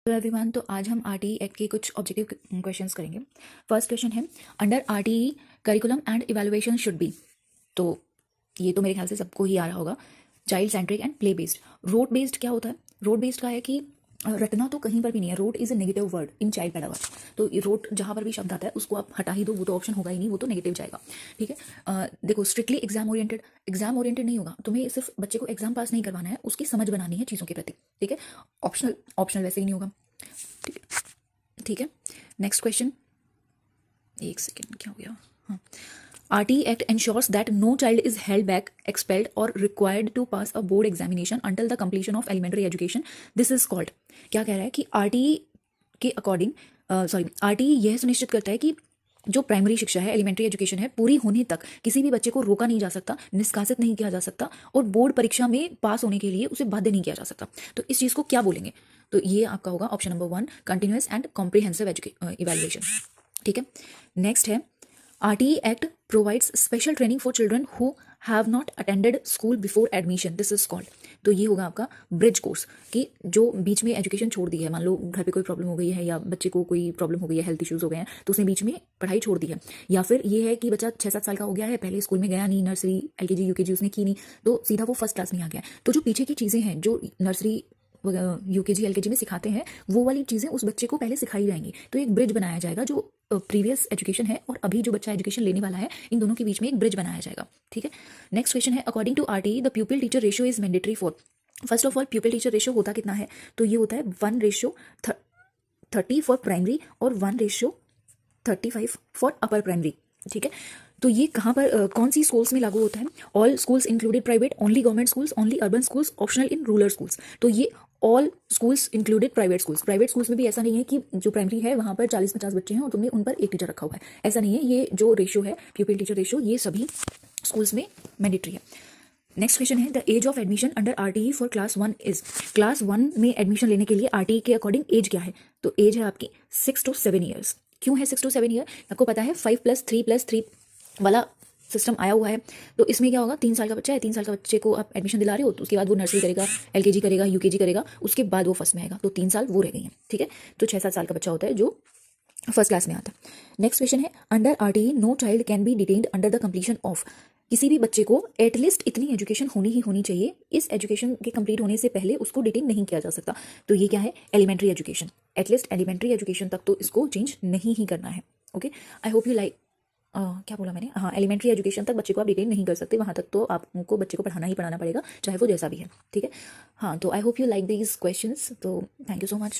Hello everyone. तो आज हम आरटीई एक्ट के कुछ ऑब्जेक्टिव क्वेश्चंस करेंगे। फर्स्ट क्वेश्चन है, under RTE curriculum and evaluation should be. तो ये तो मेरे ख्याल से सबको ही आ रहा होगा। Child centric and play based. Road based क्या होता है? रोड बेस्ड का है कि रटना तो कहीं पर भी नहीं है। Road is a negative word in child pedagogy. तो ये रोड जहाँ पर भी शब्द आता है उसको आप हटा ही दो, वो तो ऑप्शन होगा ही नहीं, वो तो नेगेटिव जाएगा। ठीक है। देखो, स्ट्रिक्टली एग्जाम ओरिएंटेड नहीं होगा। तुम्हें सिर्फ बच्चे को एग्जाम पास नहीं करवाना है, उसकी समझ बनानी है चीज़ों के प्रति। ठीक है। ऑप्शनल ऑप्शनल वैसे ही नहीं होगा। ठीक है, ठीक है। नेक्स्ट क्वेश्चन, एक सेकेंड, क्या हो गया? हाँ, RT Act ensures that no child is held back, expelled, or required to pass a board examination until the completion of elementary education. This is called, क्या कह रहा है कि RTE के अकॉर्डिंग, RTE यह सुनिश्चित करता है कि जो प्राइमरी शिक्षा है, एलिमेंट्री एजुकेशन है, पूरी होने तक किसी भी बच्चे को रोका नहीं जा सकता, निष्कासित नहीं किया जा सकता, और बोर्ड परीक्षा में पास होने के लिए उसे बाध्य नहीं किया जा सकता। तो इस चीज़ को क्या बोलेंगे? तो ये आपका होगा option number 1, continuous and comprehensive evaluation. ठीक है। नेक्स्ट है, RTE Act provides special training for children who have not attended school before admission. This is called, तो ये होगा आपका ब्रिज कोर्स, कि जो बीच में एजुकेशन छोड़ दी है, मान लो घर पे कोई प्रॉब्लम हो गई है या बच्चे को कोई प्रॉब्लम हो गई है, हेल्थ इश्यूज हो गए हैं, तो उसने बीच में पढ़ाई छोड़ दी है। या फिर ये है कि बच्चा 6-7 साल का हो गया है, पहले स्कूल में गया नहीं, नर्सरी LKG UKG उसने की नहीं, तो सीधा वो फर्स्ट क्लास में आ गया। तो जो पीछे की चीज़ें हैं, जो नर्सरी UKG LKG में सिखाते हैं, वो वाली चीज़ें उस बच्चे को पहले सिखाई जाएंगी। तो एक ब्रिज बनाया जाएगा, जो प्रीवियस एजुकेशन है और अभी जो बच्चा एजुकेशन लेने वाला है, इन दोनों के बीच में एक ब्रिज बनाया जाएगा। ठीक है। नेक्स्ट क्वेश्चन है, according to RTE the pupil teacher ratio is mandatory for. First of all, pupil teacher ratio होता कितना है? तो ये होता है 1:30 फॉर प्राइमरी और 1:35 फॉर अपर प्राइमरी। ठीक है। तो ये कहाँ पर, कौन सी स्कूल्स में लागू होता है? All schools included private, only government schools, only urban schools, optional in rural schools. तो ये all schools included private schools. Private schools में भी ऐसा नहीं है कि जो प्राइमरी है वहाँ पर 40-50 बच्चे हैं और तुमने उन पर एक टीचर रखा हुआ है, ऐसा नहीं है। ये जो रेशियो है, प्यूपिल टीचर रेशियो, ये सभी स्कूल्स में मैंडेटरी है। नेक्स्ट क्वेश्चन है, the age of admission under RTE for class 1 इज। क्लास 1 में एडमिशन लेने के लिए RTE के अकॉर्डिंग एज क्या है? तो एज है आपकी 6 to 7 ईयर्स। क्यों है 6 to 7 ईयर? आपको पता है 5+3+3 वाला सिस्टम आया हुआ है। तो इसमें क्या होगा, 3 साल का बच्चा है, 3 साल का बच्चे को आप एडमिशन दिला रहे हो, तो उसके बाद वो नर्सरी करेगा, LKG करेगा, UKG करेगा, उसके बाद वो फर्स्ट में आएगा, तो 3 साल वो रह गई हैं। ठीक है। तो 6-7 साल का बच्चा होता है जो फर्स्ट क्लास में आता है। नेक्स्ट क्वेश्चन है, under RTE no child can be detained under the completion of. किसी भी बच्चे को एटलीस्ट इतनी एजुकेशन होनी चाहिए, इस एजुकेशन के कंप्लीट होने से पहले उसको डिटेन नहीं किया जा सकता। तो ये क्या है? Elementary education. At least elementary education तक तो इसको चेंज नहीं ही करना है। Okay, I hope you like, क्या बोला मैंने? हाँ, एलिमेंट्री एजुकेशन तक बच्चे को आप डिटेन नहीं कर सकते, वहाँ तक तो आपको बच्चे को पढ़ाना ही पढ़ाना पड़ेगा, चाहे वो जैसा भी है। ठीक है। हाँ, तो आई hope you like these questions. तो थैंक यू सो मच।